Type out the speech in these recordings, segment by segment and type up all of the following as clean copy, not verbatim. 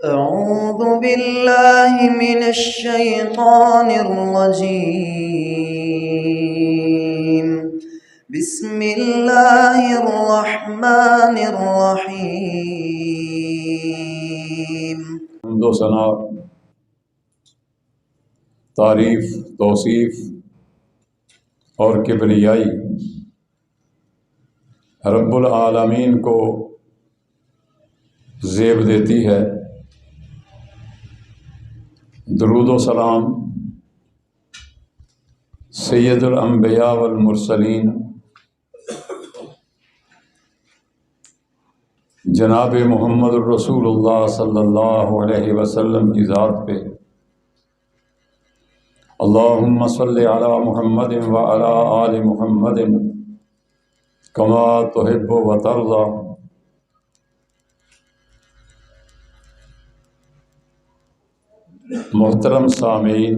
أعوذ بالله من الشيطان الرجيم. بسم الله الرحمن الرحيم. حمد و ثنا، تعریف، توصیف اور کبریائی رب العالمین کو زیب دیتی ہے۔ درود و سلام سید الانبیاء والمرسلین جناب محمد الرسول اللہ صلی اللہ علیہ وسلم کی ذات پہ اللہم صلی علی محمد وعلی آل محمد کما تحب و ترضی۔ محترم سامعین،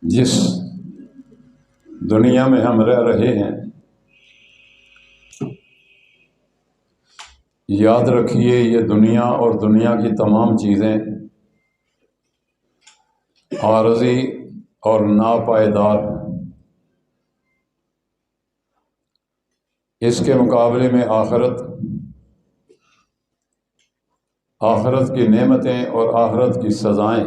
جس دنیا میں ہم رہ رہے ہیں، یاد رکھیے یہ دنیا اور دنیا کی تمام چیزیں عارضی اور ناپائیدار ہیں۔ اس کے مقابلے میں آخرت کی نعمتیں اور آخرت کی سزائیں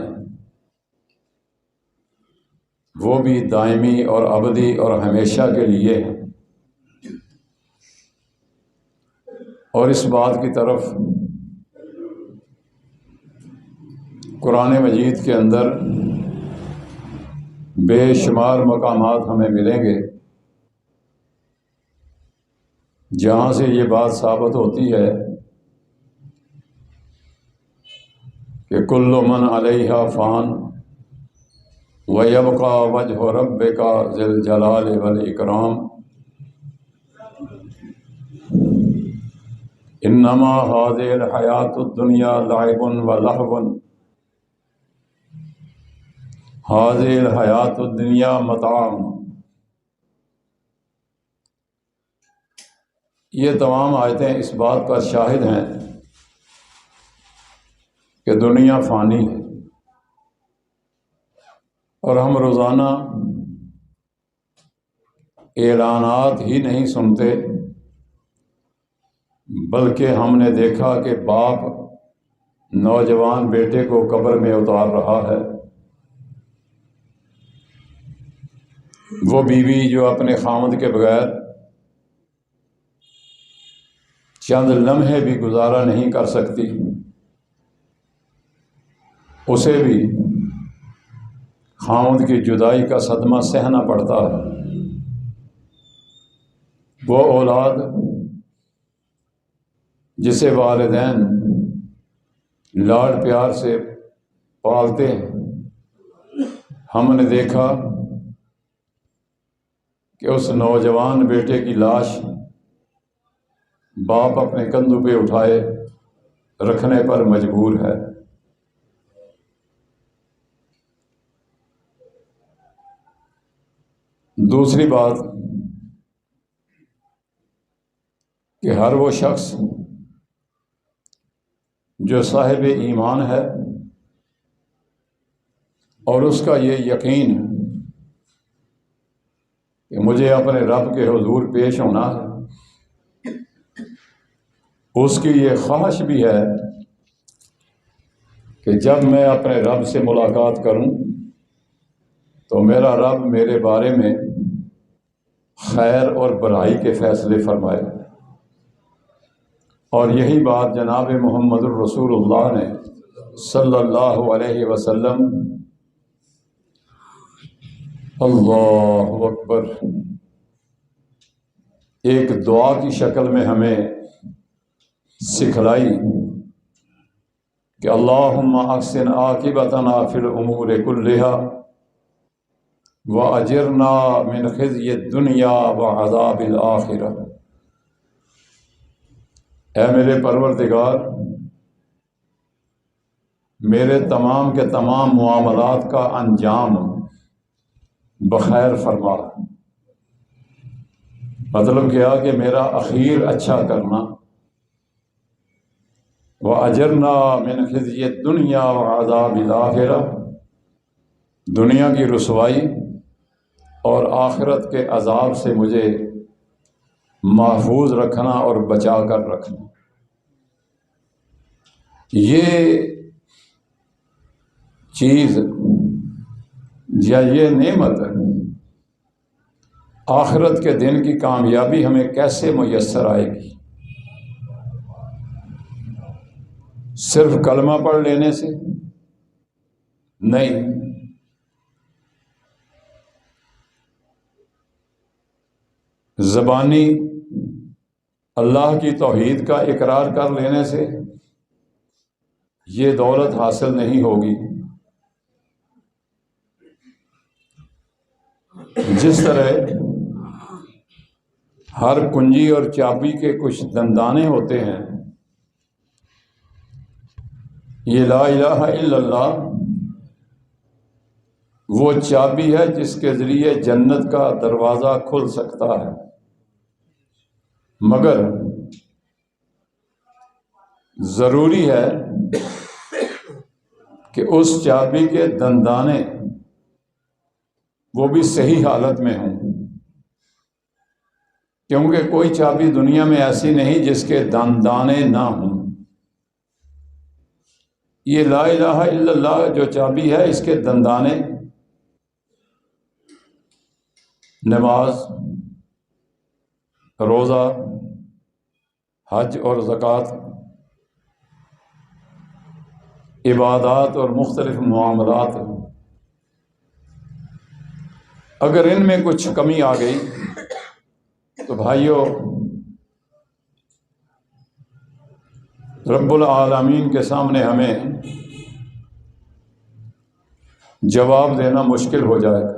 وہ بھی دائمی اور ابدی اور ہمیشہ کے لیے ہیں۔ اور اس بات کی طرف قرآن مجید کے اندر بے شمار مقامات ہمیں ملیں گے جہاں سے یہ بات ثابت ہوتی ہے کہ کل من علیہا فان وَيَبْقَى وَجْهُ رَبِّكَ ذِي الْجَلَالِ وَالْإِكْرَامِ إِنَّمَا هَذِهِ الْحَيَاةُ الدُّنْيَا لَعِبٌ وَلَهْوٌ هَذِهِ الْحَيَاةُ الدُّنْيَا مَتَاعٌ۔ یہ تمام آیتیں اس بات پر شاہد ہیں کہ دنیا فانی ہے، اور ہم روزانہ اعلانات ہی نہیں سنتے بلکہ ہم نے دیکھا کہ باپ نوجوان بیٹے کو قبر میں اتار رہا ہے، وہ بیوی جو اپنے خاوند کے بغیر چند لمحے بھی گزارا نہیں کر سکتی، اسے بھی خاوند کی جدائی کا صدمہ سہنا پڑتا ہے۔ وہ اولاد جسے والدین لاڈ پیار سے پالتے ہیں، ہم نے دیکھا کہ اس نوجوان بیٹے کی لاش باپ اپنے کندھوں پہ اٹھائے رکھنے پر مجبور ہے۔ دوسری بات کہ ہر وہ شخص جو صاحب ایمان ہے اور اس کا یہ یقین کہ مجھے اپنے رب کے حضور پیش ہونا ہے، اس کی یہ خواہش بھی ہے کہ جب میں اپنے رب سے ملاقات کروں تو میرا رب میرے بارے میں خیر اور بھلائی کے فیصلے فرمائے۔ اور یہی بات جناب محمد الرسول اللہ نے صلی اللہ علیہ وسلم، اللہ اکبر، ایک دعا کی شکل میں ہمیں سکھلائی کہ اللہم احسن عاقبتنا فی الامور کلہا وَأَجِرْنَا مِنْ خِزْيِ الدُّنْيَا وَعَذَابِ الْآخِرَةِ۔ اے میرے پروردگار، میرے تمام کے تمام معاملات کا انجام بخیر فرما، مطلب کیا کہ میرا اخیر اچھا کرنا، وَأَجِرْنَا مِنْ خِزْيِ الدُّنْيَا وَعَذَابِ الْآخِرَةِ، دنیا کی رسوائی اور آخرت کے عذاب سے مجھے محفوظ رکھنا اور بچا کر رکھنا۔ یہ چیز یا یہ نعمت آخرت کے دن کی کامیابی ہمیں کیسے میسر آئے گی؟ صرف کلمہ پڑھ لینے سے نہیں، زبانی اللہ کی توحید کا اقرار کر لینے سے یہ دولت حاصل نہیں ہوگی۔ جس طرح ہر کنجی اور چابی کے کچھ دندانے ہوتے ہیں، یہ لا الہ الا اللہ وہ چابی ہے جس کے ذریعے جنت کا دروازہ کھل سکتا ہے، مگر ضروری ہے کہ اس چابی کے دندانے وہ بھی صحیح حالت میں ہوں، کیونکہ کوئی چابی دنیا میں ایسی نہیں جس کے دندانے نہ ہوں۔ یہ لا الہ الا اللہ جو چابی ہے، اس کے دندانے نماز، روزہ، حج اور زکوٰۃ، عبادات اور مختلف معاملات، اگر ان میں کچھ کمی آ گئی تو بھائیوں، رب العالمین کے سامنے ہمیں جواب دینا مشکل ہو جائے گا۔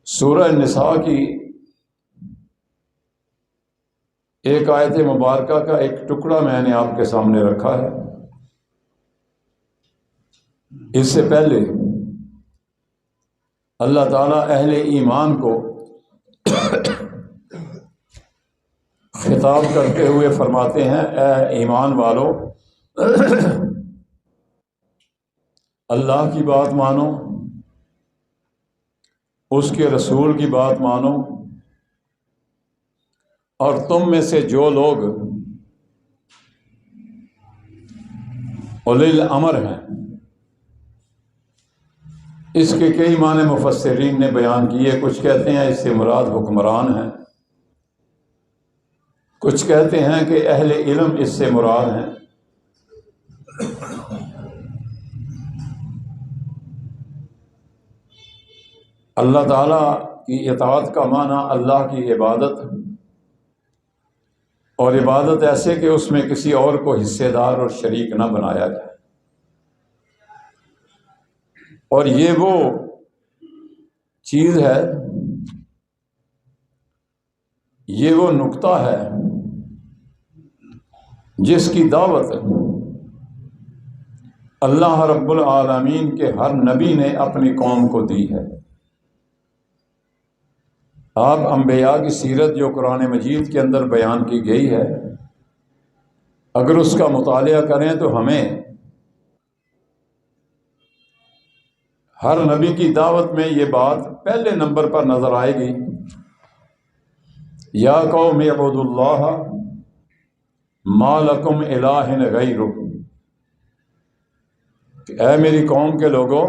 سورہ نساء کی ایک آیت مبارکہ کا ایک ٹکڑا میں نے آپ کے سامنے رکھا ہے۔ اس سے پہلے اللہ تعالیٰ اہل ایمان کو خطاب کرتے ہوئے فرماتے ہیں، اے ایمان والو، اللہ کی بات مانو، اس کے رسول کی بات مانو، اور تم میں سے جو لوگ اولی الامر ہیں، اس کے کئی معنی مفسرین نے بیان کیے۔ کچھ کہتے ہیں اس سے مراد حکمران ہیں، کچھ کہتے ہیں کہ اہل علم اس سے مراد ہیں۔ اللہ تعالیٰ کی اطاعت کا معنی اللہ کی عبادت، اور عبادت ایسے کہ اس میں کسی اور کو حصے دار اور شریک نہ بنایا جائے۔ اور یہ وہ چیز ہے، یہ وہ نقطہ ہے جس کی دعوت اللہ رب العالمین کے ہر نبی نے اپنی قوم کو دی ہے۔ آپ انبیاء کی سیرت جو قرآن مجید کے اندر بیان کی گئی ہے، اگر اس کا مطالعہ کریں تو ہمیں ہر نبی کی دعوت میں یہ بات پہلے نمبر پر نظر آئے گی، یا قوم اعبدوا اللہ ما لکم الہ غیرہ، کہ اے میری قوم کے لوگوں،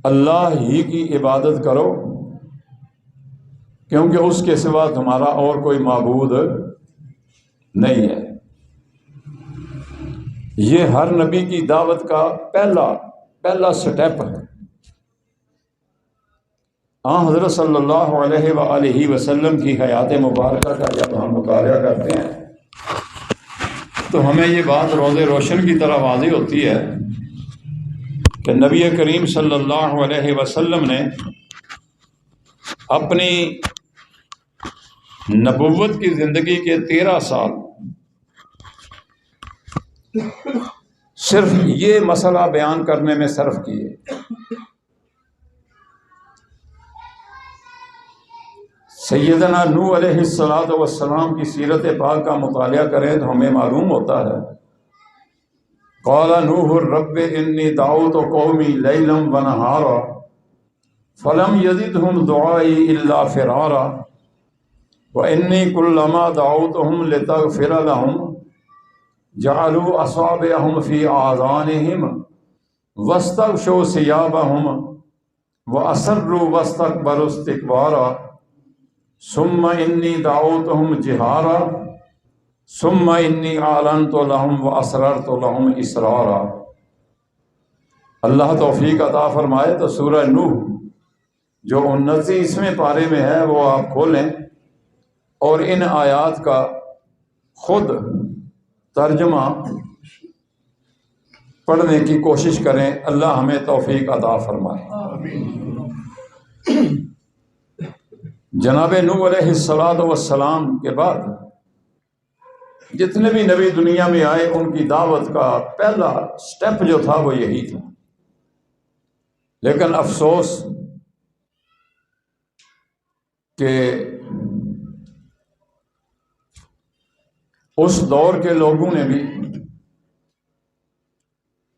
اللہ ہی کی عبادت کرو، کیونکہ اس کے سوا تمہارا اور کوئی معبود نہیں ہے۔ یہ ہر نبی کی دعوت کا پہلا سٹیپ ہے۔ حضرت صلی اللہ علیہ وآلہ وسلم کی حیات مبارکہ کا جب ہم مطالعہ کرتے ہیں تو ہمیں یہ بات روز روشن کی طرح واضح ہوتی ہے کہ نبی کریم صلی اللہ علیہ وسلم نے اپنی نبوت کی زندگی کے 13 سال صرف یہ مسئلہ بیان کرنے میں صرف کیے سیدنا نوح علیہ السلام کی سیرت پاک کا مطالعہ کریں تو ہمیں معلوم ہوتا ہے قال نوح رب انی دعوت قومی لیلا ونہارا فلم یزدہم دعائی الا فرارا وانی کلما دعوتہم لتغفر لہم جعلوا اصابعہم فی آذانہم واستغشوا ثیابہم واسروا واستکبروا استکبارا ثم انی دعوتہم جہارا ثم انی اعلنت لہم واسررت لہم اسرارا۔ اللہ توفیق عطا فرمائے تو سورہ نوح جو 29ویں پارے میں ہے وہ آپ کھولیں اور ان آیات کا خود ترجمہ پڑھنے کی کوشش کریں۔ اللہ ہمیں توفیق عطا فرمائے۔ جناب نوح علیہ السلام کے بعد جتنے بھی نبی دنیا میں آئے ان کی دعوت کا پہلا سٹیپ جو تھا وہ یہی تھا، لیکن افسوس کہ اس دور کے لوگوں نے بھی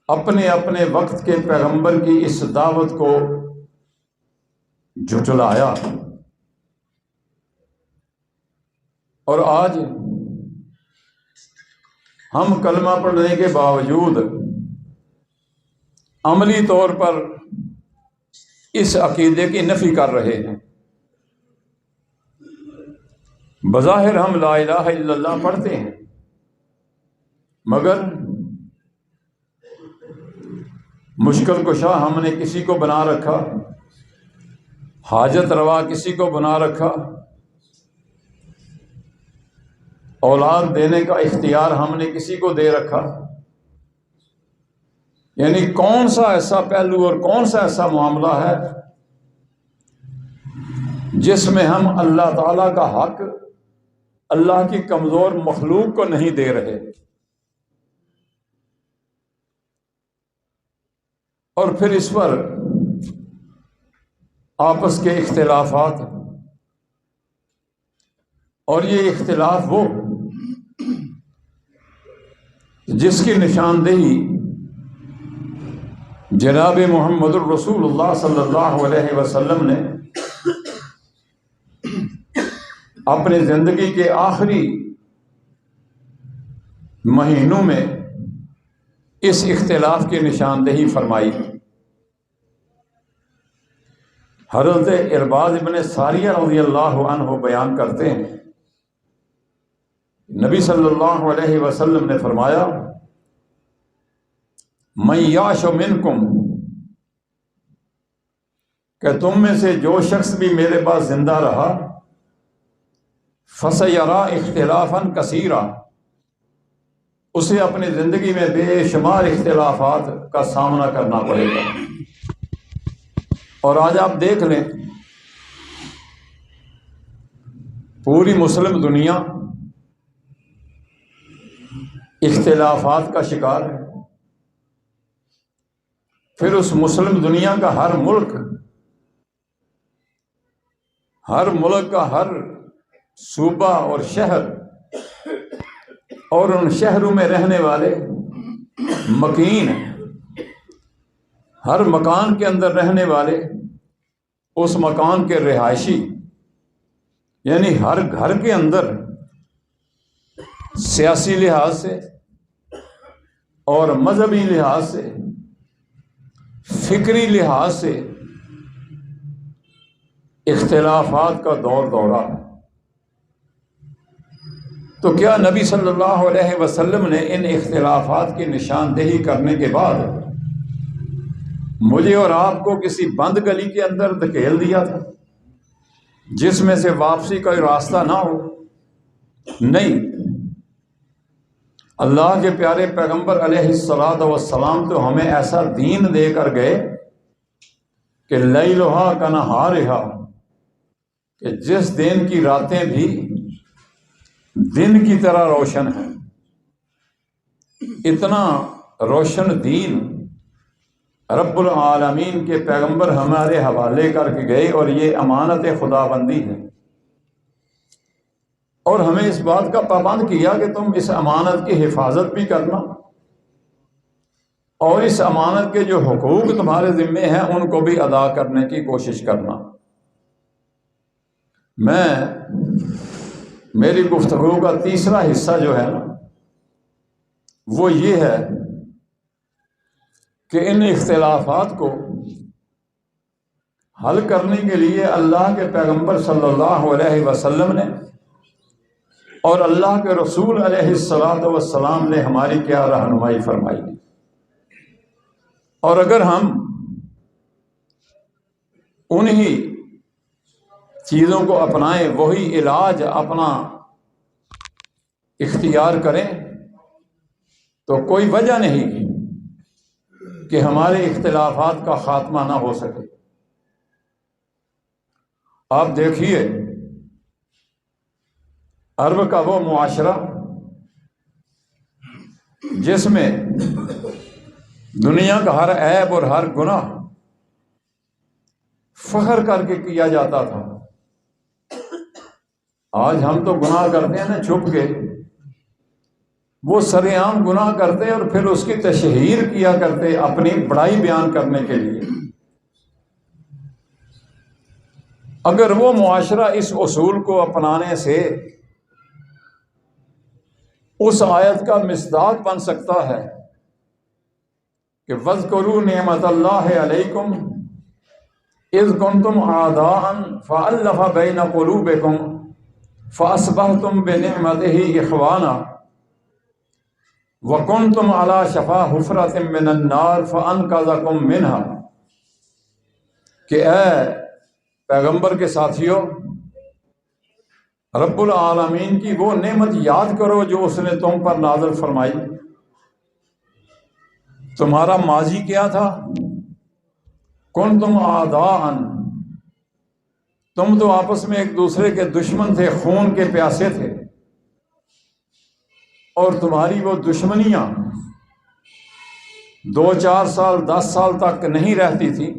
اپنے اپنے وقت کے پیغمبر کی اس دعوت کو جھٹلایا، اور آج ہم کلمہ پڑھنے کے باوجود عملی طور پر اس عقیدے کی نفی کر رہے ہیں۔ بظاہر ہم لا الہ الا اللہ پڑھتے ہیں، مگر مشکل کشا ہم نے کسی کو بنا رکھا، حاجت روا کسی کو بنا رکھا، اولاد دینے کا اختیار ہم نے کسی کو دے رکھا۔ یعنی کون سا ایسا پہلو اور کون سا ایسا معاملہ ہے جس میں ہم اللہ تعالیٰ کا حق اللہ کی کمزور مخلوق کو نہیں دے رہے، اور پھر اس پر آپس کے اختلافات، اور یہ اختلاف وہ جس کی نشاندہی جناب محمد الرسول اللہ صلی اللہ علیہ وسلم نے اپنے زندگی کے آخری مہینوں میں اس اختلاف کی نشاندہی فرمائی۔ حضرت ارباز ابن ساریہ رضی اللہ عنہ بیان کرتے ہیں، نبی صلی اللہ علیہ وسلم نے فرمایا من یعش منکم، کہ تم میں سے جو شخص بھی میرے پاس زندہ رہا فَسَيَرَىٰ اخْتِلَافًا كَثِيرًا، اسے اپنی زندگی میں بے شمار اختلافات کا سامنا کرنا پڑے گا۔ اور آج آپ دیکھ لیں پوری مسلم دنیا اختلافات کا شکار ہے، پھر اس مسلم دنیا کا ہر ملک کا ہر صوبہ اور شہر اور ان شہروں میں رہنے والے مکین، ہر مکان کے اندر رہنے والے اس مکان کے رہائشی، یعنی ہر گھر کے اندر سیاسی لحاظ سے اور مذہبی لحاظ سے، فکری لحاظ سے اختلافات کا دور دورہ ہے۔ تو کیا نبی صلی اللہ علیہ وسلم نے ان اختلافات کی نشاندہی کرنے کے بعد مجھے اور آپ کو کسی بند گلی کے اندر دھکیل دیا تھا جس میں سے واپسی کا راستہ نہ ہو؟ نہیں، اللہ کے پیارے پیغمبر علیہ السلام تو ہمیں ایسا دین دے کر گئے کہ لیلھا کنہارھا، کہ جس دن کی راتیں بھی دن کی طرح روشن ہیں، اتنا روشن دین رب العالمین کے پیغمبر ہمارے حوالے کر کے گئے، اور یہ امانت خدا بندی ہے اور ہمیں اس بات کا پابند کیا کہ تم اس امانت کی حفاظت بھی کرنا اور اس امانت کے جو حقوق تمہارے ذمے ہیں ان کو بھی ادا کرنے کی کوشش کرنا۔ میری گفتگو کا تیسرا حصہ جو ہے نا وہ یہ ہے کہ ان اختلافات کو حل کرنے کے لیے اللہ کے پیغمبر صلی اللہ علیہ وسلم نے اور اللہ کے رسول علیہ الصلوۃ والسلام نے ہماری کیا رہنمائی فرمائی۔ اور اگر ہم انہی چیزوں کو اپنائیں، وہی علاج اپنا اختیار کریں، تو کوئی وجہ نہیں کہ ہمارے اختلافات کا خاتمہ نہ ہو سکے۔ آپ دیکھیے عرب کا وہ معاشرہ جس میں دنیا کا ہر عیب اور ہر گناہ فخر کر کے کیا جاتا تھا، آج ہم تو گناہ کرتے ہیں نا چھپ کے، وہ سر عام گناہ کرتے اور پھر اس کی تشہیر کیا کرتے اپنی بڑائی بیان کرنے کے لیے۔ اگر وہ معاشرہ اس اصول کو اپنانے سے اس آیت کا مصداق بن سکتا ہے کہ وَاذْكُرُوا نِعْمَتَ اللَّهِ عَلَيْكُمْ إِذْ كُنْتُمْ أَعْدَاءً فَأَلَّفَ بَيْنَ قُلُوبِكُمْ فَأَصْبَحْتُمْ بِنِعْمَتِهِ إِخْوَانًا وَكُنْتُمْ عَلَى شَفَا حُفْرَةٍ مِّنَ النَّارِ فَأَنْقَذَكُم مِّنْهَا، کہ اے پیغمبر کے ساتھیوں، رب العالمین کی وہ نعمت یاد کرو جو اس نے تم پر نازل فرمائی۔ تمہارا ماضی کیا تھا؟ کنتم اعداء، تم تو آپس میں ایک دوسرے کے دشمن تھے، خون کے پیاسے تھے، اور تمہاری وہ دشمنیاں 2-4 سال 10 سال تک نہیں رہتی تھی،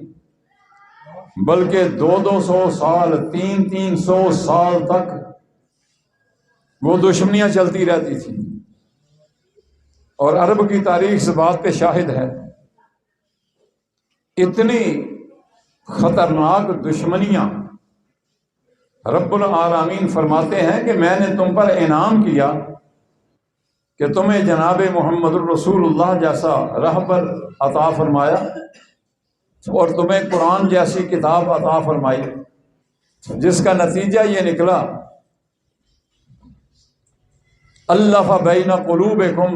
بلکہ 200 سال 300 سال تک وہ دشمنیاں چلتی رہتی تھی۔ اور عرب کی تاریخ اس بات پہ شاہد ہے، اتنی خطرناک دشمنیاں رب العالمین فرماتے ہیں کہ میں نے تم پر انعام کیا کہ تمہیں جناب محمد الرسول اللہ جیسا رہبر عطا فرمایا اور تمہیں قرآن جیسی کتاب عطا فرمائی، جس کا نتیجہ یہ نکلا الف بین قلوبکم،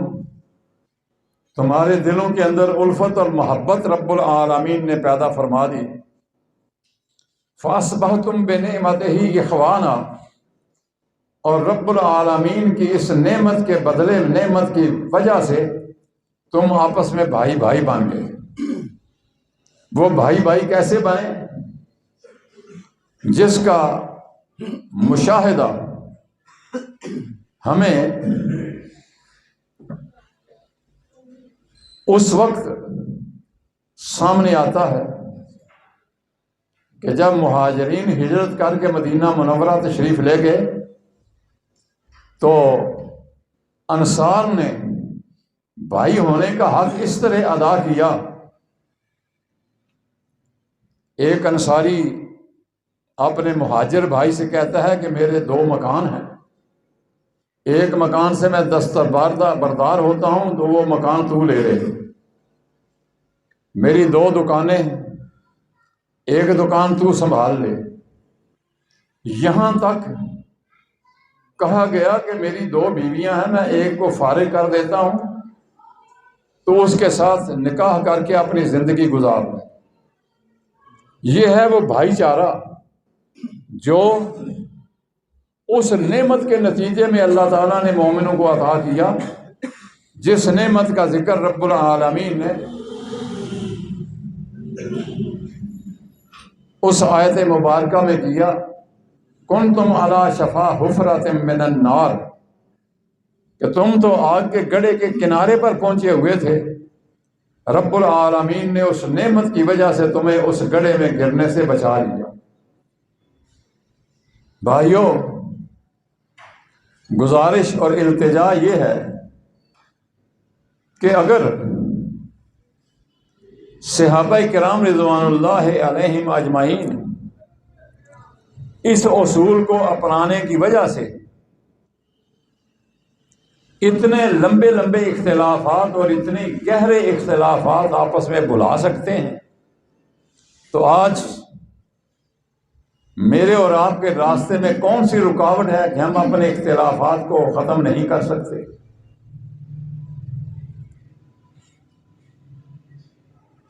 تمہارے دلوں کے اندر الفت اور محبت رب العالمین نے پیدا فرما دی۔ فاصبحتم بنعمتہ اخوانا، اور رب العالمین کی اس نعمت کے بدلے، نعمت کی وجہ سے تم آپس میں بھائی بھائی بن گئے۔ وہ بھائی بھائی کیسے بنے؟ جس کا مشاہدہ ہمیں اس وقت سامنے آتا ہے کہ جب مہاجرین ہجرت کر کے مدینہ منورہ تشریف لے گئے تو انصار نے بھائی ہونے کا حق اس طرح ادا کیا۔ ایک انصاری اپنے مہاجر بھائی سے کہتا ہے کہ میرے 2 مکان ہیں، ایک مکان سے میں دستبردار ہوتا ہوں تو وہ مکان تو لے لے، میری 2 دکانیں ہیں، ایک دکان تو سنبھال لے۔ یہاں تک کہا گیا کہ میری 2 بیویاں ہیں، میں ایک کو فارغ کر دیتا ہوں تو اس کے ساتھ نکاح کر کے اپنی زندگی گزار لیں۔ یہ ہے وہ بھائی چارہ جو اس نعمت کے نتیجے میں اللہ تعالیٰ نے مومنوں کو عطا کیا، جس نعمت کا ذکر رب العالمین نے اس آیت مبارکہ میں کیا، کنتم علی شفا حفرۃ من النار، کہ تم تو آگ کے گڑھے کے کنارے پر پہنچے ہوئے تھے، رب العالمین نے اس نعمت کی وجہ سے تمہیں اس گڑھے میں گرنے سے بچا لیا۔ بھائیو، گزارش اور التجا یہ ہے کہ اگر صحابہ کرام رضوان اللہ علیہم اجمعین اس اصول کو اپنانے کی وجہ سے اتنے لمبے لمبے اختلافات اور اتنے گہرے اختلافات آپس میں بھلا سکتے ہیں، تو آج میرے اور آپ کے راستے میں کون سی رکاوٹ ہے کہ ہم اپنے اختلافات کو ختم نہیں کر سکتے؟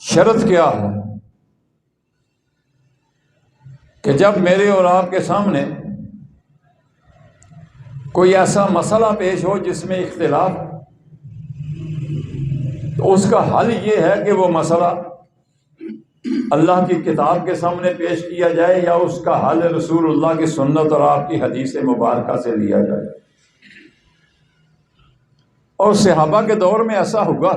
شرط کیا ہے کہ جب میرے اور آپ کے سامنے کوئی ایسا مسئلہ پیش ہو جس میں اختلاف، تو اس کا حل یہ ہے کہ وہ مسئلہ اللہ کی کتاب کے سامنے پیش کیا جائے یا اس کا حل رسول اللہ کی سنت اور آپ کی حدیث مبارکہ سے لیا جائے۔ اور صحابہ کے دور میں ایسا ہوا۔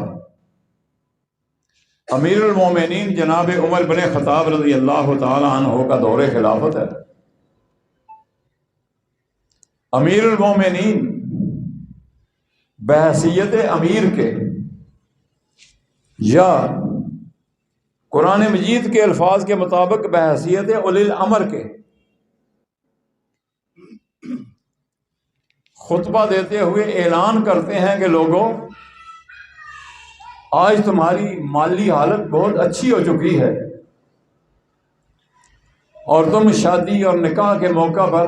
امیر المومنین جناب عمر بن خطاب رضی اللہ تعالی عنہ کا دور خلافت ہے۔ امیر المومنین بحیثیت امیر کے یا قرآن مجید کے الفاظ کے مطابق بحیثیت اولی الامر کے خطبہ دیتے ہوئے اعلان کرتے ہیں کہ لوگوں، آج تمہاری مالی حالت بہت اچھی ہو چکی ہے اور تم شادی اور نکاح کے موقع پر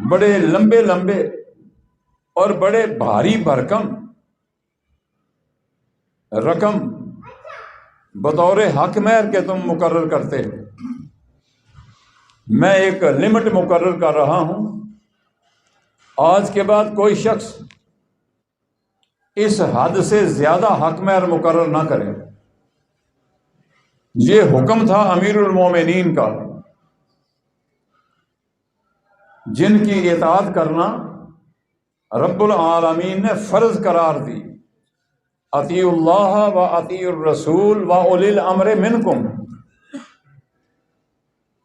بڑے لمبے لمبے اور بڑے بھاری بھرکم رقم بطور حق مہر کے تم مقرر کرتے ہو۔ میں ایک لمٹ مقرر کر رہا ہوں، آج کے بعد کوئی شخص اس حد سے زیادہ حق مہر مقرر نہ کرے۔ یہ حکم تھا امیر المومنین کا، جن کی اطاعت کرنا رب العالمین نے فرض قرار دی۔ اطیعوا اللہ و اطیعوا الرسول و اولی الامر منکم،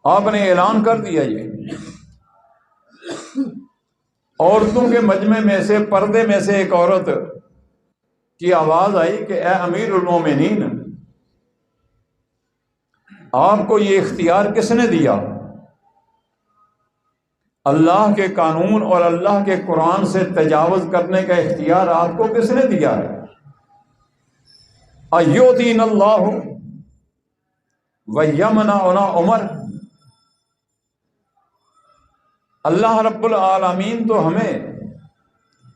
آپ نے اعلان کر دیا۔ یہ عورتوں کے مجمع میں سے، پردے میں سے ایک عورت کی آواز آئی کہ اے امیر المومنین، آپ کو یہ اختیار کس نے دیا؟ اللہ کے قانون اور اللہ کے قرآن سے تجاوز کرنے کا اختیار آپ کو کس نے دیا ہے؟ ایؤتین اللہ ویمنعنا عمر، اللہ رب العالمین تو ہمیں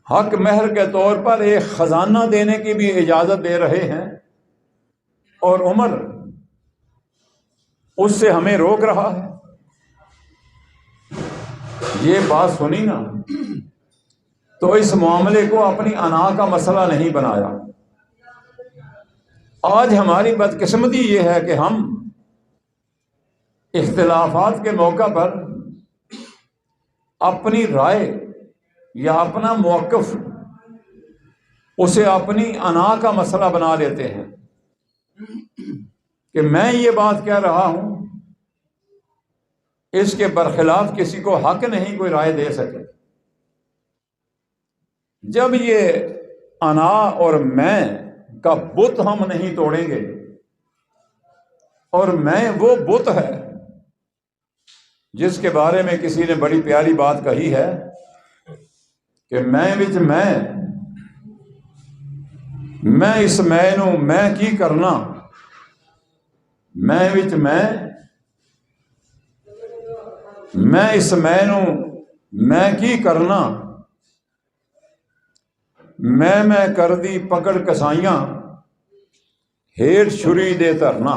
حق مہر کے طور پر ایک خزانہ دینے کی بھی اجازت دے رہے ہیں، اور عمر اس سے ہمیں روک رہا ہے۔ یہ بات سنی نا تو اس معاملے کو اپنی انا کا مسئلہ نہیں بنایا۔ آج ہماری بدقسمتی یہ ہے کہ ہم اختلافات کے موقع پر اپنی رائے یا اپنا موقف اسے اپنی انا کا مسئلہ بنا لیتے ہیں کہ میں یہ بات کہہ رہا ہوں، اس کے برخلاف کسی کو حق نہیں کوئی رائے دے سکے۔ جب یہ انا اور میں کا بت ہم نہیں توڑیں گے، اور میں وہ بت ہے جس کے بارے میں کسی نے بڑی پیاری بات کہی ہے کہ میں اس میں نو میں کی کرنا، میں اس میں نو میں کی کرنا، میں کر دی پکڑ کسائیاں، ہیٹ چھری دے ترنا۔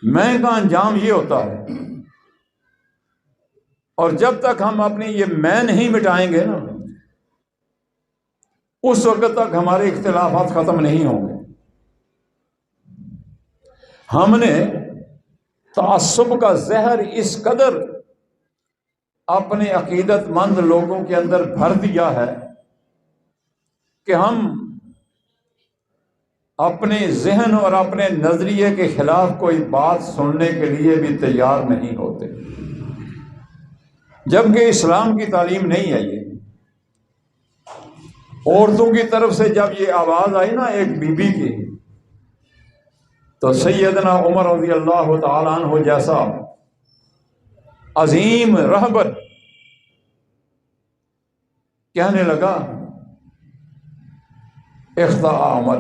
میں کا انجام یہ ہوتا ہے، اور جب تک ہم اپنی یہ میں نہیں مٹائیں گے نا، اس وقت تک ہمارے اختلافات ختم نہیں ہوں گے۔ ہم نے تعصب کا زہر اس قدر اپنے عقیدت مند لوگوں کے اندر بھر دیا ہے کہ ہم اپنے ذہن اور اپنے نظریے کے خلاف کوئی بات سننے کے لیے بھی تیار نہیں ہوتے۔ جبکہ اسلام کی تعلیم نہیں ہے یہ۔ عورتوں کی طرف سے جب یہ آواز آئی نا ایک بی بی کی، تو سیدنا عمر رضی اللہ تعالیٰ عنہ جیسا عظیم رہبر کہنے لگا اخطاء عمر،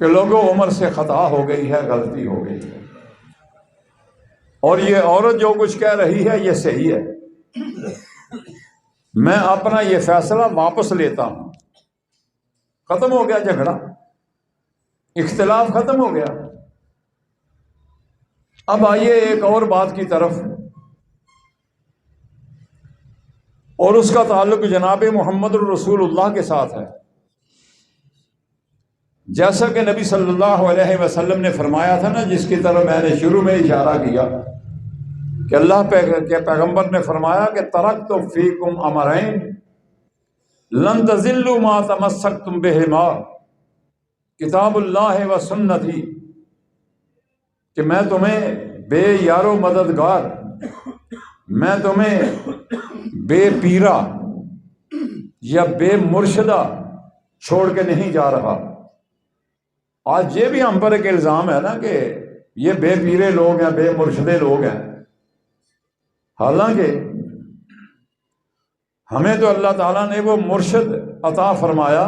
کہ لوگوں عمر سے خطا ہو گئی ہے، غلطی ہو گئی ہے، اور یہ عورت جو کچھ کہہ رہی ہے یہ صحیح ہے، میں اپنا یہ فیصلہ واپس لیتا ہوں۔ ختم ہو گیا جھگڑا، اختلاف ختم ہو گیا۔ اب آئیے ایک اور بات کی طرف، اور اس کا تعلق جناب محمد الرسول اللہ کے ساتھ ہے۔ جیسا کہ نبی صلی اللہ علیہ وسلم نے فرمایا تھا نا، جس کی طرف میں نے شروع میں اشارہ کیا، کہ اللہ کے پیغمبر نے فرمایا کہ ترکت فیکم امرین لن تضلوا ما تمسکتم بہما، کتاب اللہ و سنتی، کہ میں تمہیں بے یار و مددگار، میں تمہیں بے پیرا یا بے مرشدہ چھوڑ کے نہیں جا رہا۔ آج یہ بھی ہم پر ایک الزام ہے نا کہ یہ بے پیرے لوگ ہیں، بے مرشدے لوگ ہیں، حالانکہ ہمیں تو اللہ تعالیٰ نے وہ مرشد عطا فرمایا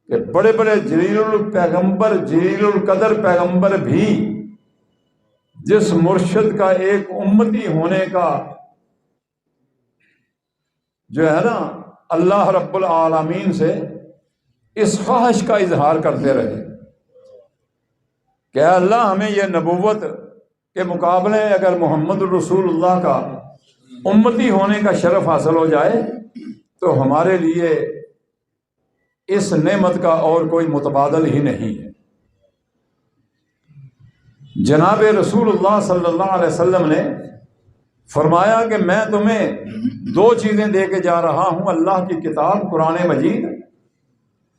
کہ بڑے بڑے جلیل الپیغمبر، جلیل القدر پیغمبر بھی جس مرشد کا ایک امتی ہونے کا جو ہے نا اللہ رب العالمین سے اس خواہش کا اظہار کرتے رہے کہ اے اللہ ہمیں یہ نبوت کے مقابلے اگر محمد الرسول اللہ کا امتی ہونے کا شرف حاصل ہو جائے تو ہمارے لیے اس نعمت کا اور کوئی متبادل ہی نہیں ہے۔ جناب رسول اللہ صلی اللہ علیہ وسلم نے فرمایا کہ میں تمہیں دو چیزیں دے کے جا رہا ہوں، اللہ کی کتاب قرآن مجید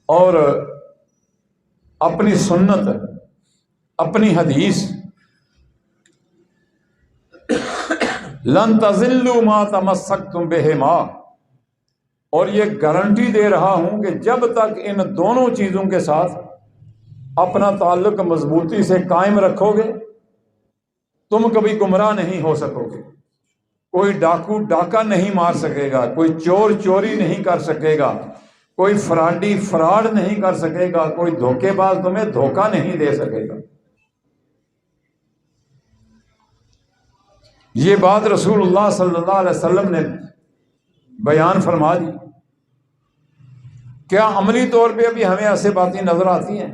اور اپنی سنت، اپنی حدیث۔ لن تضلوا ما تمسکتم بہما، اور یہ گارنٹی دے رہا ہوں کہ جب تک ان دونوں چیزوں کے ساتھ اپنا تعلق مضبوطی سے قائم رکھو گے تم کبھی گمراہ نہیں ہو سکو گے۔ کوئی ڈاکو ڈاکہ نہیں مار سکے گا، کوئی چور چوری نہیں کر سکے گا، کوئی فراڈی فراڈ نہیں کر سکے گا، کوئی دھوکے باز تمہیں دھوکہ نہیں دے سکے گا۔ یہ بات رسول اللہ صلی اللہ علیہ وسلم نے بیان فرما دی۔ کیا عملی طور پہ ابھی ہمیں ایسے باتیں نظر آتی ہیں؟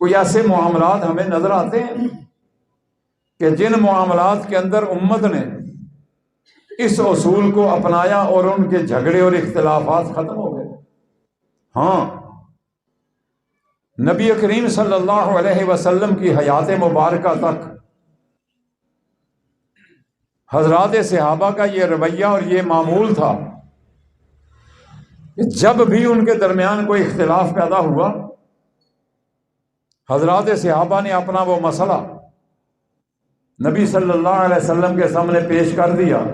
کوئی ایسے معاملات ہمیں نظر آتے ہیں کہ جن معاملات کے اندر امت نے اس اصول کو اپنایا اور ان کے جھگڑے اور اختلافات ختم ہو گئے؟ ہاں، نبی کریم صلی اللہ علیہ وسلم کی حیات مبارکہ تک حضرات صحابہ کا یہ رویہ اور یہ معمول تھا کہ جب بھی ان کے درمیان کوئی اختلاف پیدا ہوا، حضرات صحابہ نے اپنا وہ مسئلہ نبی صلی اللہ علیہ وسلم کے سامنے پیش کر دیا۔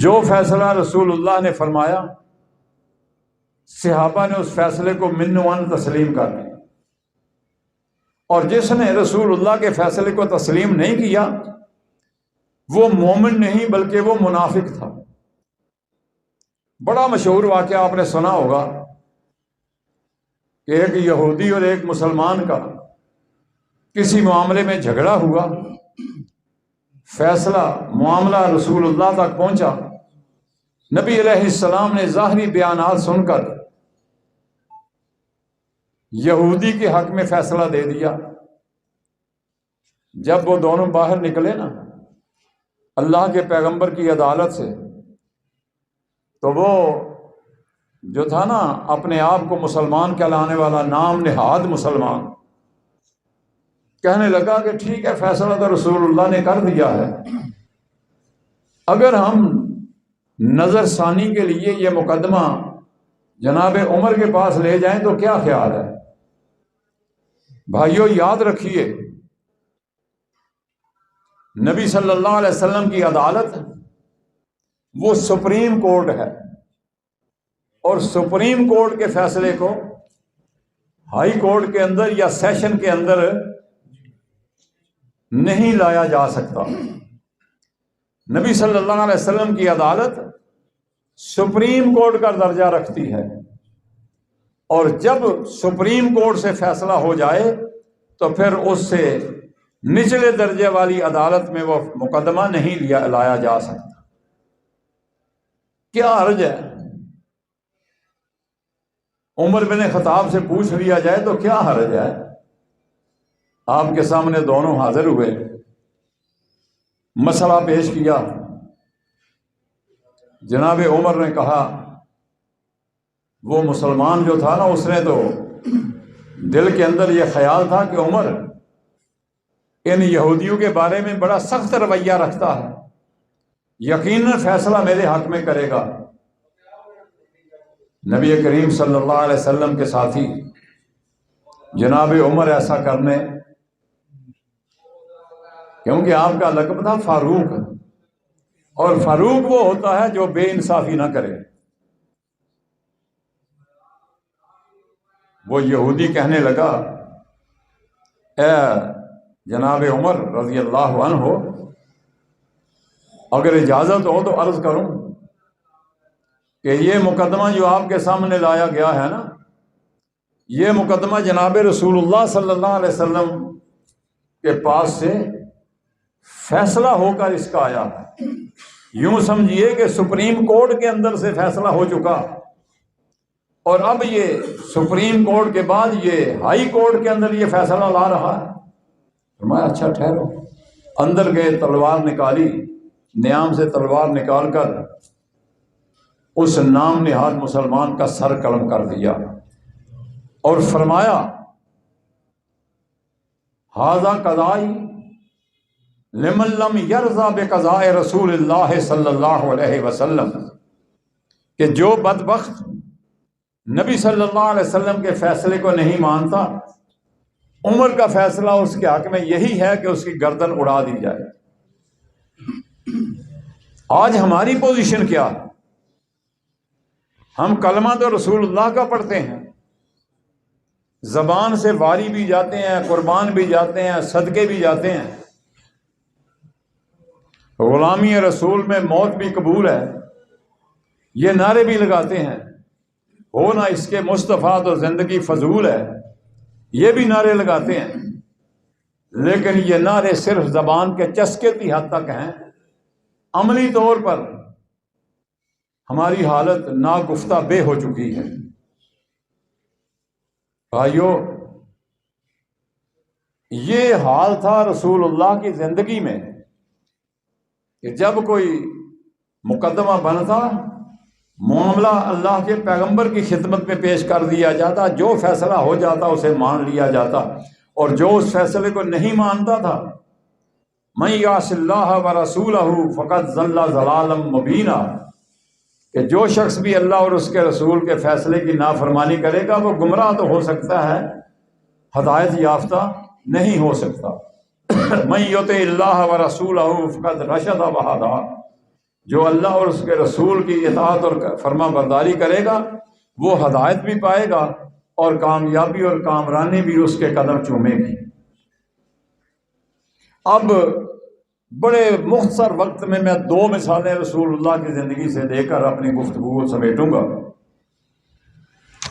جو فیصلہ رسول اللہ نے فرمایا، صحابہ نے اس فیصلے کو من و عن تسلیم کر دیا، اور جس نے رسول اللہ کے فیصلے کو تسلیم نہیں کیا وہ مومن نہیں بلکہ وہ منافق تھا۔ بڑا مشہور واقعہ آپ نے سنا ہوگا کہ ایک یہودی اور ایک مسلمان کا کسی معاملے میں جھگڑا ہوا، فیصلہ معاملہ رسول اللہ تک پہنچا، نبی علیہ السلام نے ظاہری بیانات سن کر یہودی کے حق میں فیصلہ دے دیا۔ جب وہ دونوں باہر نکلے نا اللہ کے پیغمبر کی عدالت سے، تو وہ جو تھا نا اپنے آپ کو مسلمان کہلانے والا نام نہاد مسلمان، کہنے لگا کہ ٹھیک ہے فیصلہ تو رسول اللہ نے کر دیا ہے، اگر ہم نظر ثانی کے لیے یہ مقدمہ جناب عمر کے پاس لے جائیں تو کیا خیال ہے؟ بھائیو یاد رکھیے نبی صلی اللہ علیہ وسلم کی عدالت وہ سپریم کورٹ ہے، اور سپریم کورٹ کے فیصلے کو ہائی کورٹ کے اندر یا سیشن کے اندر نہیں لایا جا سکتا۔ نبی صلی اللہ علیہ وسلم کی عدالت سپریم کورٹ کا درجہ رکھتی ہے، اور جب سپریم کورٹ سے فیصلہ ہو جائے تو پھر اس سے نچلے درجے والی عدالت میں وہ مقدمہ نہیں لایا جا سکتا۔ کیا حرج ہے؟ عمر بن خطاب سے پوچھ لیا جائے تو کیا حرج ہے؟ آپ کے سامنے دونوں حاضر ہوئے، مسئلہ پیش کیا، جناب عمر نے کہا، وہ مسلمان جو تھا نا، اس نے تو دل کے اندر یہ خیال تھا کہ عمر ان یہودیوں کے بارے میں بڑا سخت رویہ رکھتا ہے، یقیناً فیصلہ میرے حق میں کرے گا۔ نبی کریم صلی اللہ علیہ وسلم کے ساتھی جناب عمر ایسا کرنے، کیونکہ آپ کا لقب تھا فاروق، اور فاروق وہ ہوتا ہے جو بے انصافی نہ کرے۔ وہ یہودی کہنے لگا، اے جناب عمر رضی اللہ عنہ، اگر اجازت ہو تو عرض کروں کہ یہ مقدمہ جو آپ کے سامنے لایا گیا ہے نا، یہ مقدمہ جناب رسول اللہ صلی اللہ علیہ وسلم کے پاس سے فیصلہ ہو کر اس کا آیا ہے۔ یوں سمجھیے کہ سپریم کورٹ کے اندر سے فیصلہ ہو چکا، اور اب یہ سپریم کورٹ کے بعد یہ ہائی کورٹ کے اندر یہ فیصلہ لا رہا ہے۔ فرمایا اچھا ٹھہرو۔ اندر گئے، تلوار نکالی، نیام سے تلوار نکال کر اس نام نہاد مسلمان کا سر قلم کر دیا، اور فرمایا ھذا قضائی لمن لم یرضى بقضاء رسول اللہ صلی اللہ علیہ وسلم، کہ جو بدبخت نبی صلی اللہ علیہ وسلم کے فیصلے کو نہیں مانتا، عمر کا فیصلہ اس کے حق میں یہی ہے کہ اس کی گردن اڑا دی جائے۔ آج ہماری پوزیشن کیا ہے؟ ہم کلمہ تو رسول اللہ کا پڑھتے ہیں، زبان سے واری بھی جاتے ہیں، قربان بھی جاتے ہیں، صدقے بھی جاتے ہیں، غلامی رسول میں موت بھی قبول ہے، یہ نعرے بھی لگاتے ہیں، ہو نہ اس کے مصطفیٰ تو زندگی فضول ہے، یہ بھی نعرے لگاتے ہیں، لیکن یہ نعرے صرف زبان کے چسکے کی حد تک ہیں۔ عملی طور پر ہماری حالت ناگفتہ بے ہو چکی ہے۔ بھائیو، یہ حال تھا رسول اللہ کی زندگی میں کہ جب کوئی مقدمہ بنتا، معاملہ اللہ کے پیغمبر کی خدمت میں پیش کر دیا جاتا، جو فیصلہ ہو جاتا اسے مان لیا جاتا، اور جو اس فیصلے کو نہیں مانتا تھا، من یعص اللہ ورسولہ فقد ضل ضلالا مبینا، کہ جو شخص بھی اللہ اور اس کے رسول کے فیصلے کی نافرمانی کرے گا وہ گمراہ تو ہو سکتا ہے، ہدایت یافتہ نہیں ہو سکتا۔ من یطع اللہ ورسولہ فقد رشد وہدی، جو اللہ اور اس کے رسول کی اطاعت اور فرما برداری کرے گا وہ ہدایت بھی پائے گا، اور کامیابی اور کامرانی بھی اس کے قدم چومے گی۔ اب بڑے مختصر وقت میں دو مثالیں رسول اللہ کی زندگی سے دے کر اپنی گفتگو کو سمیٹوں گا۔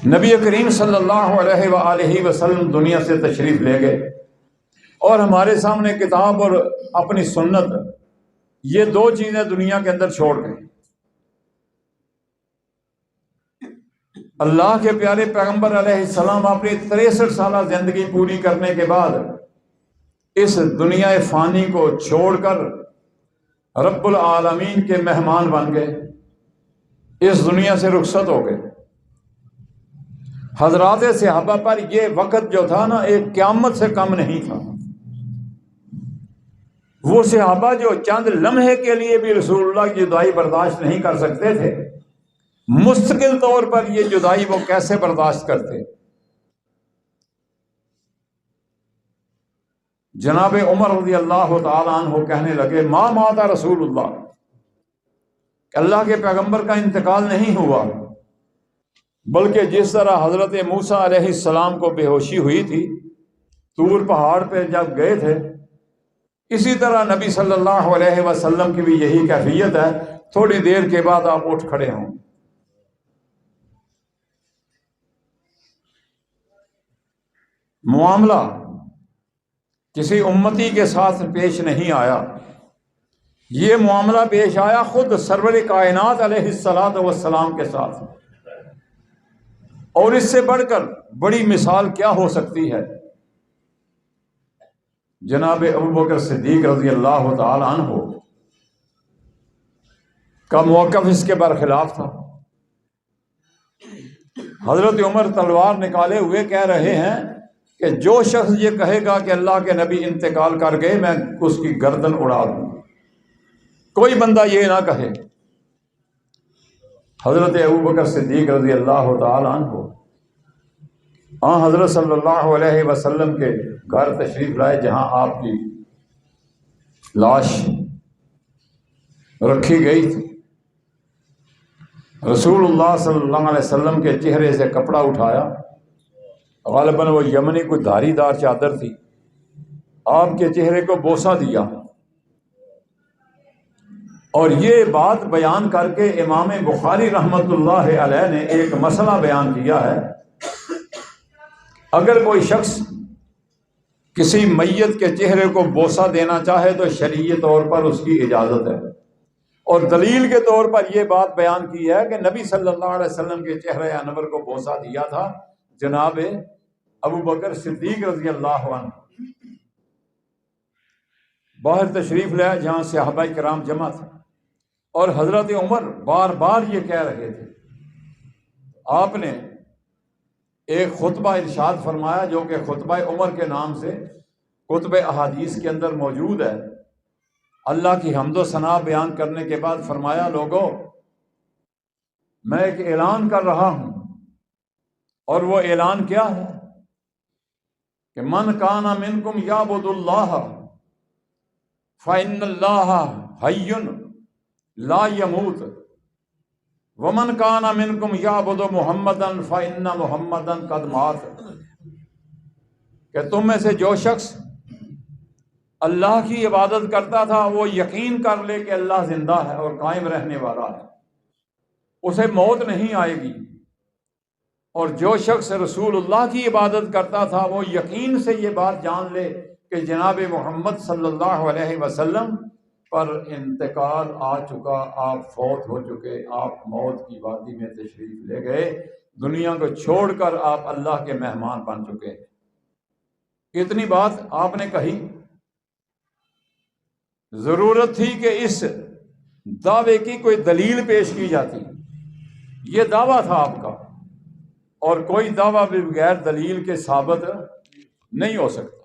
نبی کریم صلی اللہ علیہ وآلہ وسلم دنیا سے تشریف لے گئے، اور ہمارے سامنے کتاب اور اپنی سنت، یہ دو چیزیں دنیا کے اندر چھوڑ گئے۔ اللہ کے پیارے پیغمبر علیہ السلام اپنی 63 سالہ زندگی پوری کرنے کے بعد اس دنیا فانی کو چھوڑ کر رب العالمین کے مہمان بن گئے، اس دنیا سے رخصت ہو گئے۔ حضرات صحابہ پر یہ وقت جو تھا نا، ایک قیامت سے کم نہیں تھا۔ وہ صحابہ جو چند لمحے کے لیے بھی رسول اللہ کی جدائی برداشت نہیں کر سکتے تھے، مستقل طور پر یہ جدائی وہ کیسے برداشت کرتے؟ جناب عمر رضی اللہ تعالیٰ عنہ کہنے لگے ما مات رسول اللہ، اللہ کے پیغمبر کا انتقال نہیں ہوا، بلکہ جس طرح حضرت موسیٰ علیہ السلام کو بے ہوشی ہوئی تھی طور پہاڑ پہ جب گئے تھے، اسی طرح نبی صلی اللہ علیہ وسلم کی بھی یہی کیفیت ہے، تھوڑی دیر کے بعد آپ اٹھ کھڑے ہوں۔ معاملہ کسی امتی کے ساتھ پیش نہیں آیا، یہ معاملہ پیش آیا خود سرور کائنات علیہ الصلوۃ والسلام کے ساتھ، اور اس سے بڑھ کر بڑی مثال کیا ہو سکتی ہے؟ جناب ابوبکر صدیق رضی اللہ تعالی عنہ کا موقف اس کے برخلاف تھا۔ حضرت عمر تلوار نکالے ہوئے کہہ رہے ہیں کہ جو شخص یہ کہے گا کہ اللہ کے نبی انتقال کر گئے میں اس کی گردن اڑا دوں، کوئی بندہ یہ نہ کہے۔ حضرت ابوبکر صدیق رضی اللہ تعالی عنہ حضرت صلی اللہ علیہ وسلم کے گھر تشریف لائے جہاں آپ کی لاش رکھی گئی تھی۔ رسول اللہ صلی اللہ علیہ وسلم کے چہرے سے کپڑا اٹھایا، غالباً وہ یمنی کوئی دھاری دار چادر تھی، آپ کے چہرے کو بوسہ دیا، اور یہ بات بیان کر کے امام بخاری رحمۃ اللہ علیہ نے ایک مسئلہ بیان کیا ہے، اگر کوئی شخص کسی میت کے چہرے کو بوسہ دینا چاہے تو شرعی طور پر اس کی اجازت ہے، اور دلیل کے طور پر یہ بات بیان کی ہے کہ نبی صلی اللہ علیہ وسلم کے چہرے انور کو بوسہ دیا تھا جناب ابوبکر صدیق رضی اللہ عنہ۔ باہر تشریف لے جہاں صحابہ کرام جمع تھے، اور حضرت عمر بار بار یہ کہہ رہے تھے، آپ نے ایک خطبہ ارشاد فرمایا جو کہ خطبہ عمر کے نام سے کتب احادیث کے اندر موجود ہے۔ اللہ کی حمد و ثنا بیان کرنے کے بعد فرمایا، لوگوں میں ایک اعلان کر رہا ہوں، اور وہ اعلان کیا ہے کہ من کان منکم یعبد اللہ فإن اللہ حی لا یموت ومن کان منکم یعبد محمدا فإن محمدا قد مات، کہ تم میں سے جو شخص اللہ کی عبادت کرتا تھا وہ یقین کر لے کہ اللہ زندہ ہے اور قائم رہنے والا ہے، اسے موت نہیں آئے گی، اور جو شخص رسول اللہ کی عبادت کرتا تھا وہ یقین سے یہ بات جان لے کہ جناب محمد صلی اللہ علیہ وسلم پر انتقال آ چکا، آپ فوت ہو چکے، آپ موت کی وادی میں تشریف لے گئے، دنیا کو چھوڑ کر آپ اللہ کے مہمان بن چکے۔ اتنی بات آپ نے کہی، ضرورت تھی کہ اس دعوے کی کوئی دلیل پیش کی جاتی، یہ دعویٰ تھا آپ کا، اور کوئی دعویٰ بھی بغیر دلیل کے ثابت نہیں ہو سکتا۔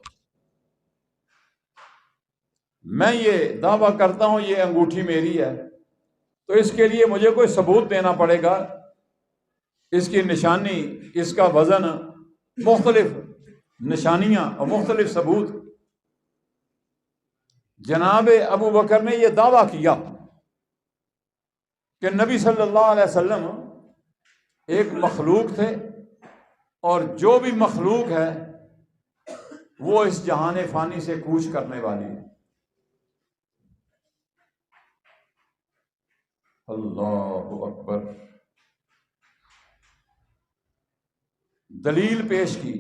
میں یہ دعویٰ کرتا ہوں یہ انگوٹھی میری ہے، تو اس کے لیے مجھے کوئی ثبوت دینا پڑے گا، اس کی نشانی، اس کا وزن، مختلف نشانیاں اور مختلف ثبوت۔ جناب ابو بکر نے یہ دعویٰ کیا کہ نبی صلی اللہ علیہ وسلم ایک مخلوق تھے، اور جو بھی مخلوق ہے وہ اس جہان فانی سے کوچ کرنے والی ہے۔ اللہ اکبر۔ دلیل پیش کی،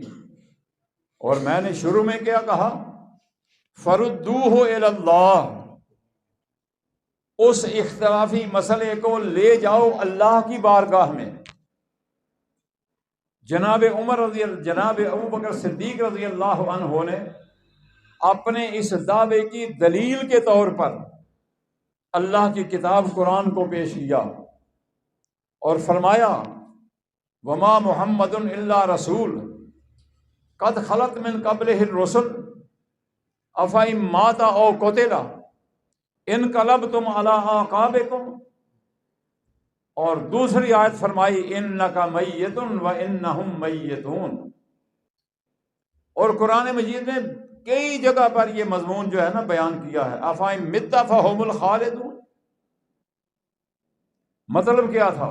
اور میں نے شروع میں کیا کہا، فردوہ الی اللہ، اس اختلافی مسئلے کو لے جاؤ اللہ کی بارگاہ میں۔ جناب ابوبکر صدیق رضی اللہ عنہ نے اپنے اس دعوے کی دلیل کے طور پر اللہ کی کتاب قرآن کو پیش کیا، اور فرمایا، وما محمد الا رسول قد خلت من قبلہ الرسل افإن مات او قتل انقلبتم علی اعقابکم، اور دوسری آیت فرمائی، انک میت وانہم میتون۔ اور قرآن مجید میں کئی جگہ پر یہ مضمون جو ہے نا بیان کیا ہے. افائم مت فہم الخالدون. مطلب کیا تھا؟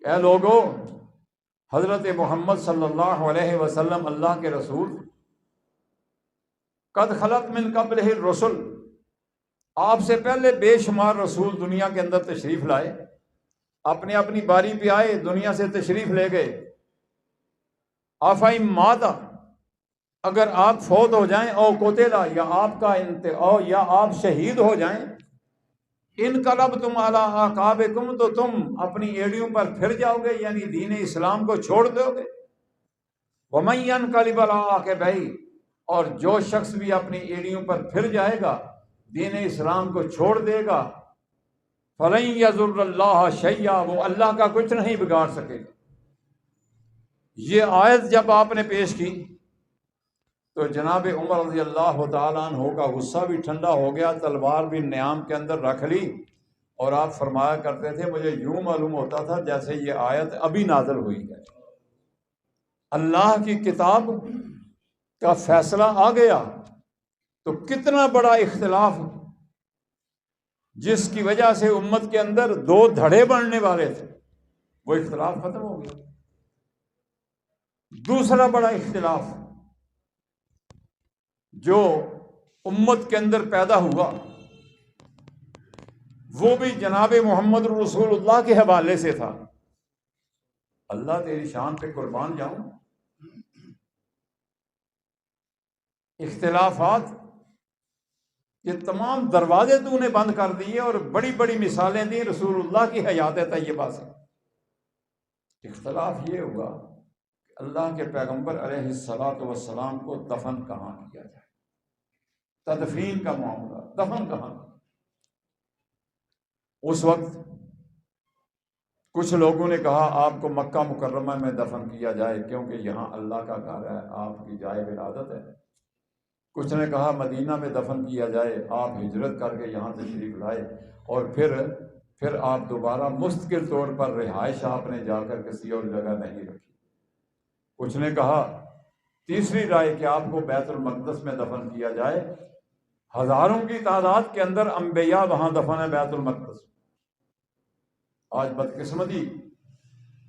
اے لوگو، حضرت محمد صلی اللہ علیہ وسلم اللہ کے رسول، قد خلت من قبلہ الرسل، آپ سے پہلے بے شمار رسول دنیا کے اندر تشریف لائے، اپنی اپنی باری پہ آئے، دنیا سے تشریف لے گئے. افائم ماتا، اگر آپ فوت ہو جائیں، او قتلا، یا آپ شہید ہو جائیں، انقلبتم علی اعقابکم، تو تم اپنی ایڑیوں پر پھر جاؤ گے، یعنی دین اسلام کو چھوڑ دو گے. ومن ینقلب علی عقبیہ، اور جو شخص بھی اپنی ایڑیوں پر پھر جائے گا، دین اسلام کو چھوڑ دے گا، فلن یضر اللہ شیئا، وہ اللہ کا کچھ نہیں بگاڑ سکے گا. یہ آیت جب آپ نے پیش کی تو جناب عمر رضی اللہ تعالیٰ عنہ کا غصہ بھی ٹھنڈا ہو گیا، تلوار بھی نیام کے اندر رکھ لی، اور آپ فرمایا کرتے تھے مجھے یوں معلوم ہوتا تھا جیسے یہ آیت ابھی نازل ہوئی ہے. اللہ کی کتاب کا فیصلہ آ گیا تو کتنا بڑا اختلاف، جس کی وجہ سے امت کے اندر دو دھڑے بڑھنے والے تھے، وہ اختلاف ختم ہو گیا. دوسرا بڑا اختلاف جو امت کے اندر پیدا ہوا وہ بھی جناب محمد رسول اللہ کے حوالے سے تھا. اللہ تیری شان پہ قربان جاؤں، اختلافات یہ تمام دروازے تو نے بند کر دیے اور بڑی بڑی مثالیں دی رسول اللہ کی حیات طیبہ سے. اختلاف یہ ہوا کہ اللہ کے پیغمبر علیہ الصلاۃ والسلام کو دفن کہاں کیا جائے، تدفین کا معاملہ، دفن کہاں. اس وقت کچھ لوگوں نے کہا آپ کو مکہ مکرمہ میں دفن کیا جائے کیونکہ یہاں اللہ کا گھر ہے، آپ کی جائے ولادت ہے. کچھ نے کہا مدینہ میں دفن کیا جائے، آپ ہجرت کر کے یہاں تشریف لائے اور پھر آپ دوبارہ مستقل طور پر رہائش آپ نے جا کر کسی اور جگہ نہیں رکھی. کچھ نے کہا تیسری رائے کہ آپ کو بیت المقدس میں دفن کیا جائے، ہزاروں کی تعداد کے اندر انبیاء وہاں دفن ہے بیت المقدس. آج بدقسمتی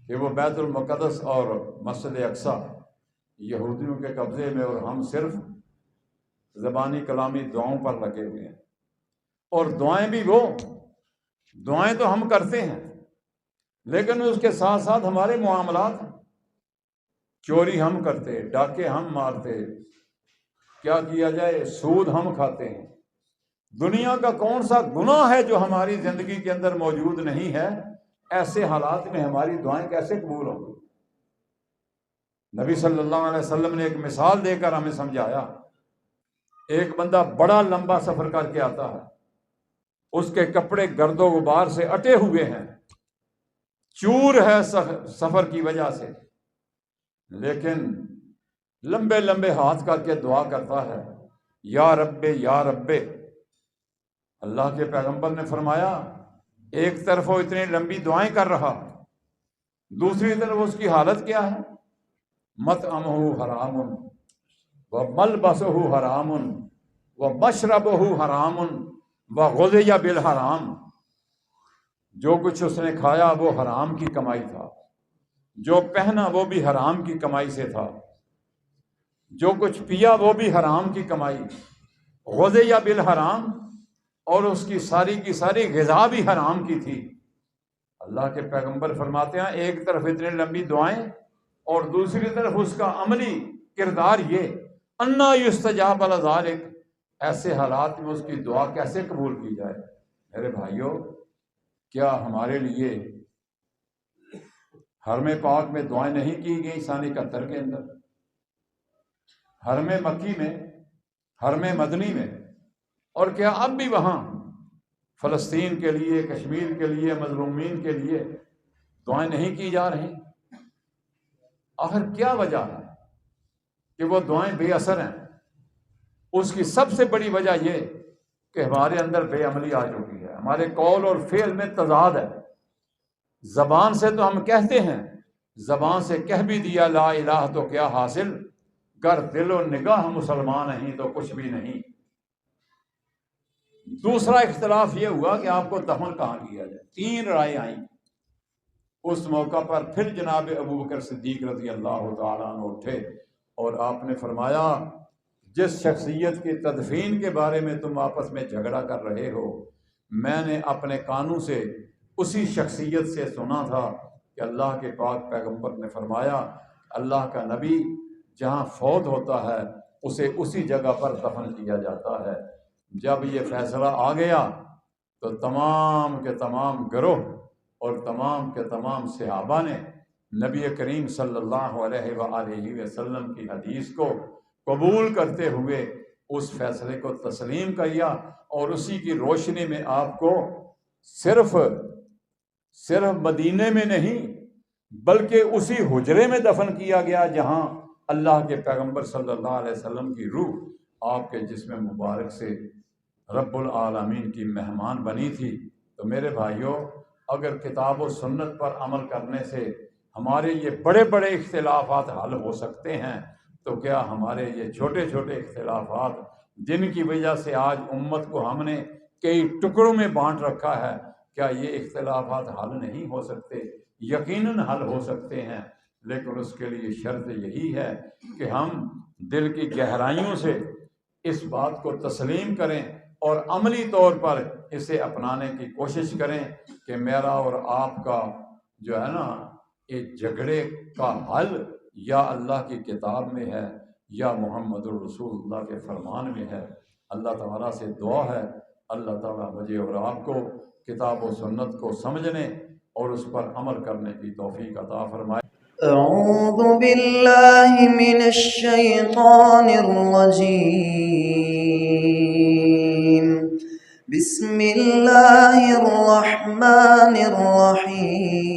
کہ وہ بیت المقدس اور مسجد اقصی یہودیوں کے قبضے میں، اور ہم صرف زبانی کلامی دعاؤں پر لگے ہوئے ہیں. اور دعائیں بھی وہ دعائیں تو ہم کرتے ہیں، لیکن اس کے ساتھ ساتھ ہمارے معاملات، چوری ہم کرتے، ڈاکے ہم مارتے، کیا کیا جائے، سود ہم کھاتے ہیں. دنیا کا کون سا گناہ ہے جو ہماری زندگی کے اندر موجود نہیں ہے؟ ایسے حالات میں ہماری دعائیں کیسے قبول ہوں گی؟ نبی صلی اللہ علیہ وسلم نے ایک مثال دے کر ہمیں سمجھایا. ایک بندہ بڑا لمبا سفر کر کے آتا ہے، اس کے کپڑے گرد و غبار سے اٹے ہوئے ہیں، چور ہے سفر کی وجہ سے، لیکن لمبے لمبے ہاتھ کر کے دعا کرتا ہے، یا رب یا رب. اللہ کے پیغمبر نے فرمایا ایک طرف وہ اتنی لمبی دعائیں کر رہا، دوسری طرف اس کی حالت کیا ہے؟ مطعمہ حرام وملبسہ حرام ومشربہ حرام وغذی بالحرام. جو کچھ اس نے کھایا وہ حرام کی کمائی تھا، جو پہنا وہ بھی حرام کی کمائی سے تھا، جو کچھ پیا وہ بھی حرام کی کمائی، غذی بالحرام، اور اس کی ساری غذا بھی حرام کی تھی. اللہ کے پیغمبر فرماتے ہیں ایک طرف اتنی لمبی دعائیں اور دوسری طرف اس کا عملی کردار یہ، انا یستجاب لذالک، ایسے حالات میں اس کی دعا کیسے قبول کی جائے؟ میرے بھائیوں، کیا ہمارے لیے حرم پاک میں دعائیں نہیں کی گئی سال 71 کے اندر؟ حرم مکی میں، حرم مدنی میں، اور کیا اب بھی وہاں فلسطین کے لیے، کشمیر کے لیے، مظلومین کے لیے دعائیں نہیں کی جا رہی؟ آخر کیا وجہ ہے کہ وہ دعائیں بے اثر ہیں؟ اس کی سب سے بڑی وجہ یہ کہ ہمارے اندر بے عملی آ چکی ہے، ہمارے قول اور فعل میں تضاد ہے. زبان سے تو ہم کہتے ہیں، زبان سے کہہ بھی دیا لا الہ تو کیا حاصل، گر دل و نگاہ مسلمان ہیں تو کچھ بھی نہیں۔ دوسرا اختلاف یہ ہوا کہ آپ کو دفن کہاں کیا جائے، 3 رائے آئیں۔ اس موقع پر پھر جناب ابوبکر صدیق رضی اللہ تعالیٰ عنہ اٹھے اور آپ نے فرمایا جس شخصیت کی تدفین کے بارے میں تم آپس میں جھگڑا کر رہے ہو، میں نے اپنے کانوں سے اسی شخصیت سے سنا تھا کہ اللہ کے پاک پیغمبر نے فرمایا اللہ کا نبی جہاں فوت ہوتا ہے اسے اسی جگہ پر دفن کیا جاتا ہے۔ جب یہ فیصلہ آ گیا تو تمام کے تمام گروہ اور تمام کے تمام صحابہ نے نبی کریم صلی اللہ علیہ وآلہ وسلم کی حدیث کو قبول کرتے ہوئے اس فیصلے کو تسلیم کیا، اور اسی کی روشنی میں آپ کو صرف مدینے میں نہیں بلکہ اسی حجرے میں دفن کیا گیا جہاں اللہ کے پیغمبر صلی اللہ علیہ وسلم کی روح آپ کے جسم مبارک سے رب العالمین کی مہمان بنی تھی۔ تو میرے بھائیوں، اگر کتاب و سنت پر عمل کرنے سے ہمارے یہ بڑے بڑے اختلافات حل ہو سکتے ہیں، تو کیا ہمارے یہ چھوٹے چھوٹے اختلافات جن کی وجہ سے آج امت کو ہم نے کئی ٹکڑوں میں بانٹ رکھا ہے، کیا یہ اختلافات حل نہیں ہو سکتے؟ یقیناً حل ہو سکتے ہیں، لیکن اس کے لیے شرط یہی ہے کہ ہم دل کی گہرائیوں سے اس بات کو تسلیم کریں اور عملی طور پر اسے اپنانے کی کوشش کریں کہ میرا اور آپ کا جو ہے نا یہ جھگڑے کا حل یا اللہ کی کتاب میں ہے یا محمد الرسول اللہ کے فرمان میں ہے۔ اللہ تعالیٰ سے دعا ہے اللہ تعالیٰ مجھے اور آپ کو کتاب و سنت کو سمجھنے اور اس پر عمل کرنے کی توفیق عطا فرمائے۔ اعوذ باللہ من الشیطان الرجیم، بسم اللہ الرحمن الرحیم۔